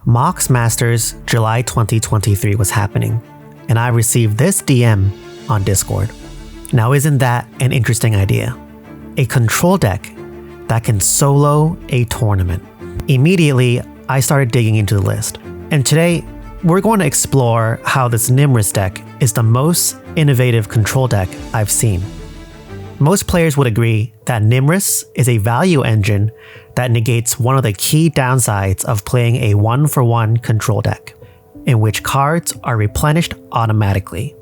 Mox Masters July 2023 was happening, and I received this DM on Discord. Now isn't that an interesting idea? A control deck that can solo a tournament. Immediately, I started digging into the list, and today we're going to explore how this Nymris deck is the most innovative control deck I've seen. Most players would agree that Nymris is a value engine that negates one of the key downsides of playing a 1-for-1 control deck, in which cards are replenished automatically.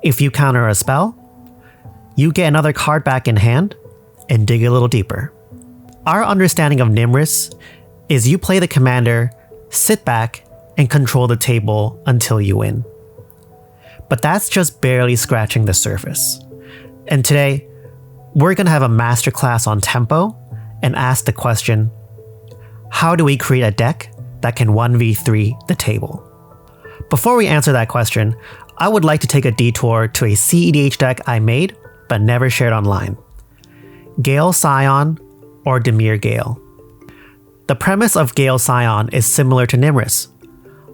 If you counter a spell, you get another card back in hand and dig a little deeper. Our understanding of Nymris is you play the commander, sit back, and control the table until you win. But that's just barely scratching the surface. And today, we're going to have a masterclass on tempo and ask the question, how do we create a deck that can 1v3 the table? Before we answer that question, I would like to take a detour to a CEDH deck I made but never shared online. Gale Scion or Dimir Gale. The premise of Gale Scion is similar to Nymris,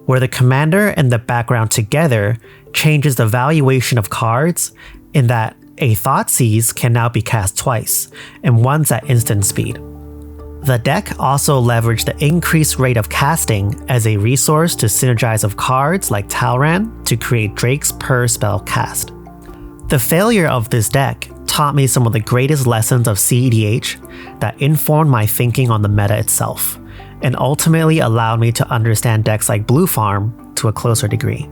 where the commander and the background together changes the valuation of cards in that a Thoughtseize can now be cast twice, and once at instant speed. The deck also leveraged the increased rate of casting as a resource to synergize of cards like Talran to create drakes per spell cast. The failure of this deck taught me some of the greatest lessons of CEDH that informed my thinking on the meta itself, and ultimately allowed me to understand decks like Blue Farm to a closer degree.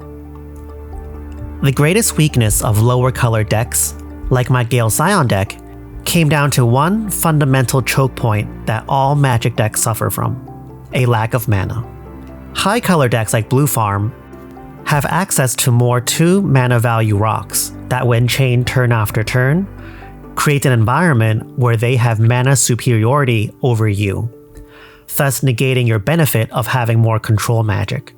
The greatest weakness of lower color decks, like my Gale Scion deck, came down to one fundamental choke point that all Magic decks suffer from: a lack of mana. High color decks like Blue Farm have access to more 2 mana value rocks that, when chained turn after turn, create an environment where they have mana superiority over you, thus negating your benefit of having more control magic.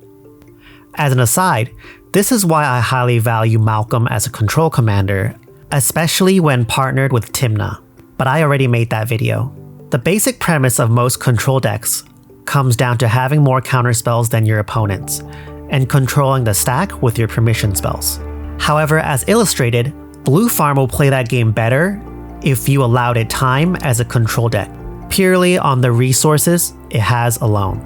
As an aside, this is why I highly value Malcolm as a control commander, especially when partnered with Tymna, but I already made that video. The basic premise of most control decks comes down to having more counterspells than your opponents, and controlling the stack with your permission spells. However, as illustrated, Blue Farm will play that game better if you allowed it time as a control deck, purely on the resources it has alone.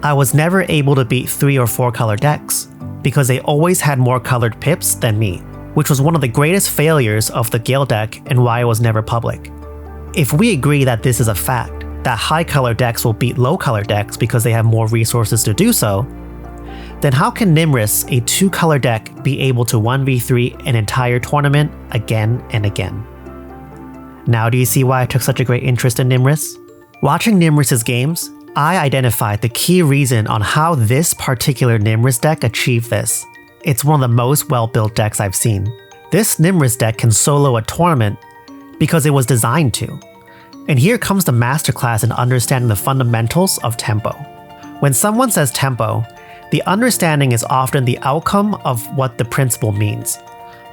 I was never able to beat 3 or 4 color decks, because they always had more colored pips than me, which was one of the greatest failures of the Gale deck and why it was never public. If we agree that this is a fact, that high color decks will beat low color decks because they have more resources to do so, then how can Nymris, a 2-color deck, be able to 1v3 an entire tournament again and again? Now do you see why I took such a great interest in Nymris? Watching Nymris' games, I identified the key reason on how this particular Nymris deck achieved this. It's one of the most well-built decks I've seen. This Nymris deck can solo a tournament because it was designed to. And here comes the masterclass in understanding the fundamentals of tempo. When someone says tempo, the understanding is often the outcome of what the principle means.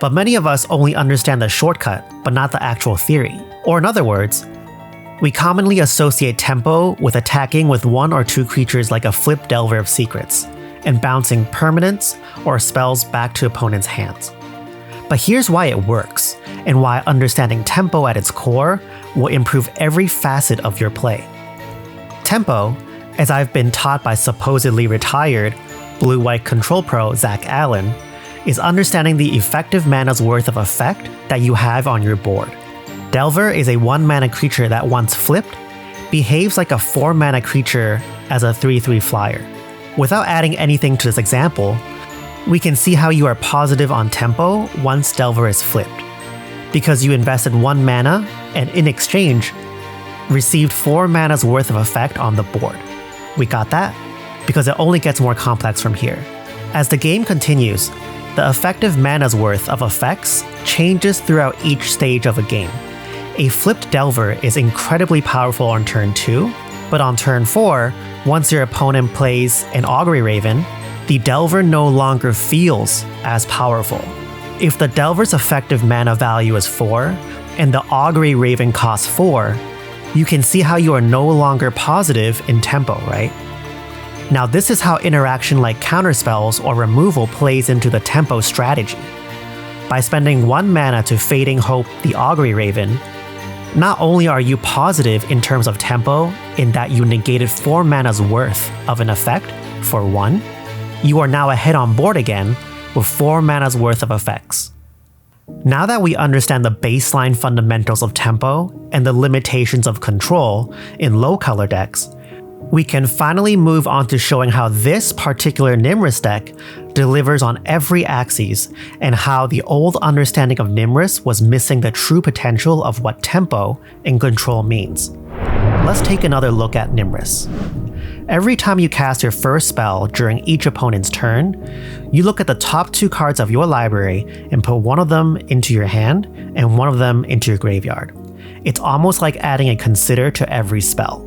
But many of us only understand the shortcut, but not the actual theory. Or in other words, we commonly associate tempo with attacking with 1 or 2 creatures like a flip Delver of Secrets, and bouncing permanents or spells back to opponents' hands. But here's why it works, and why understanding tempo at its core will improve every facet of your play. Tempo, as I've been taught by supposedly retired blue-white control pro Zach Allen, is understanding the effective mana's worth of effect that you have on your board. Delver is a 1-mana creature that, once flipped, behaves like a 4-mana creature as a 3/3 flyer. Without adding anything to this example, we can see how you are positive on tempo once Delver is flipped, because you invested 1 mana and in exchange received 4 mana's worth of effect on the board. We got that? Because it only gets more complex from here. As the game continues, the effective mana's worth of effects changes throughout each stage of a game. A flipped Delver is incredibly powerful on turn 2, but on turn 4, once your opponent plays an Augury Raven, the Delver no longer feels as powerful. If the Delver's effective mana value is 4, and the Augury Raven costs 4, you can see how you are no longer positive in tempo, right? Now this is how interaction like counterspells or removal plays into the tempo strategy. By spending 1 mana to Fading Hope the Augury Raven, not only are you positive in terms of tempo in that you negated 4 mana's worth of an effect for 1, you are now ahead on board again with 4 mana's worth of effects. Now that we understand the baseline fundamentals of tempo and the limitations of control in low color decks, we can finally move on to showing how this particular Nymris deck delivers on every axis and how the old understanding of Nymris was missing the true potential of what tempo and control means. Let's take another look at Nymris. Every time you cast your first spell during each opponent's turn, you look at the top 2 cards of your library and put one of them into your hand and one of them into your graveyard. It's almost like adding a consider to every spell.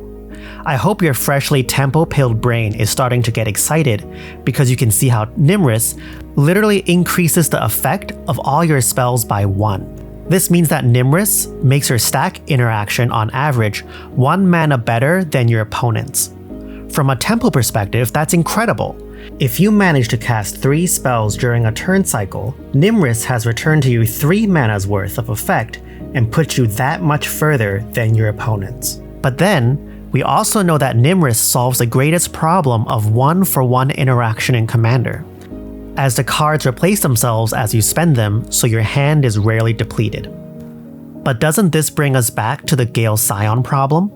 I hope your freshly tempo-pilled brain is starting to get excited because you can see how Nymris literally increases the effect of all your spells by 1. This means that Nymris makes your stack interaction on average 1 mana better than your opponent's. From a tempo perspective, that's incredible. If you manage to cast 3 spells during a turn cycle, Nymris has returned to you 3 mana's worth of effect and put you that much further than your opponents. But then, we also know that Nymris solves the greatest problem of 1-for-1 interaction in Commander, as the cards replace themselves as you spend them, so your hand is rarely depleted. But doesn't this bring us back to the Gale Scion problem?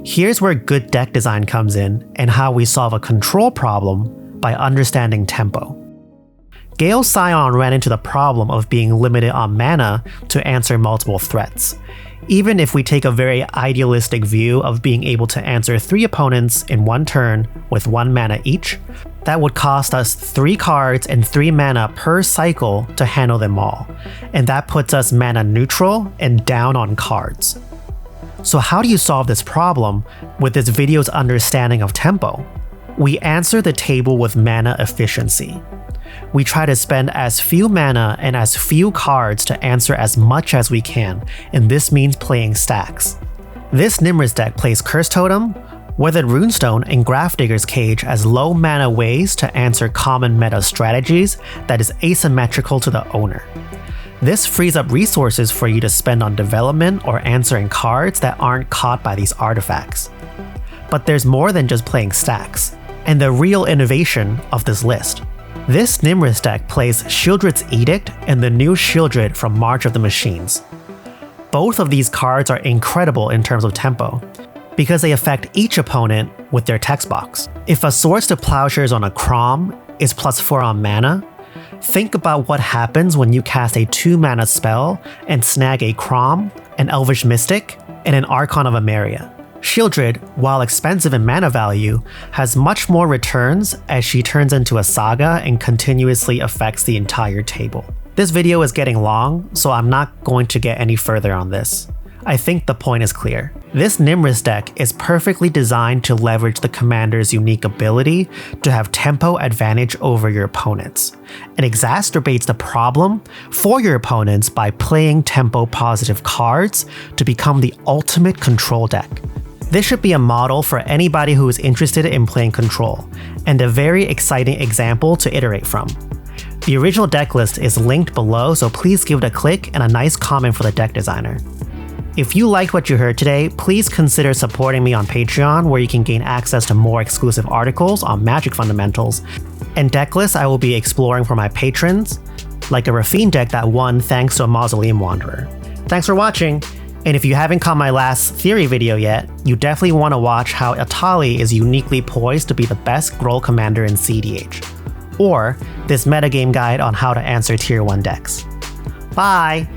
Here's where good deck design comes in and how we solve a control problem by understanding tempo. Gale Scion ran into the problem of being limited on mana to answer multiple threats. Even if we take a very idealistic view of being able to answer 3 opponents in 1 turn with 1 mana each, that would cost us 3 cards and 3 mana per cycle to handle them all, and that puts us mana neutral and down on cards. So how do you solve this problem with this video's understanding of tempo? We answer the table with mana efficiency. We try to spend as few mana and as few cards to answer as much as we can, and this means playing stacks. This Nymris deck plays Curse Totem, Weathered Runestone, and Grafdigger's Cage as low mana ways to answer common meta strategies that is asymmetrical to the owner. This frees up resources for you to spend on development or answering cards that aren't caught by these artifacts. But there's more than just playing stacks, and the real innovation of this list. This Nymris deck plays Sheoldred's Edict and the new Sheoldred from March of the Machines. Both of these cards are incredible in terms of tempo, because they affect each opponent with their text box. If a Swords to Plowshares on a Crom is +4 on mana, think about what happens when you cast a 2 mana spell and snag a Crom, an Elvish Mystic, and an Archon of Emeria. Sheoldred, while expensive in mana value, has much more returns as she turns into a saga and continuously affects the entire table. This video is getting long, so I'm not going to get any further on this. I think the point is clear. This Nymris deck is perfectly designed to leverage the commander's unique ability to have tempo advantage over your opponents, and exacerbates the problem for your opponents by playing tempo positive cards to become the ultimate control deck. This should be a model for anybody who is interested in playing control, and a very exciting example to iterate from. The original deck list is linked below, so please give it a click and a nice comment for the deck designer. If you liked what you heard today, please consider supporting me on Patreon, where you can gain access to more exclusive articles on Magic fundamentals, and deck lists I will be exploring for my patrons, like a Rafine deck that won thanks to a Mausoleum Wanderer. Thanks for watching, and if you haven't caught my last theory video yet, you definitely want to watch how Atali is uniquely poised to be the best Gruul commander in CDH, or this metagame guide on how to answer tier 1 decks. Bye!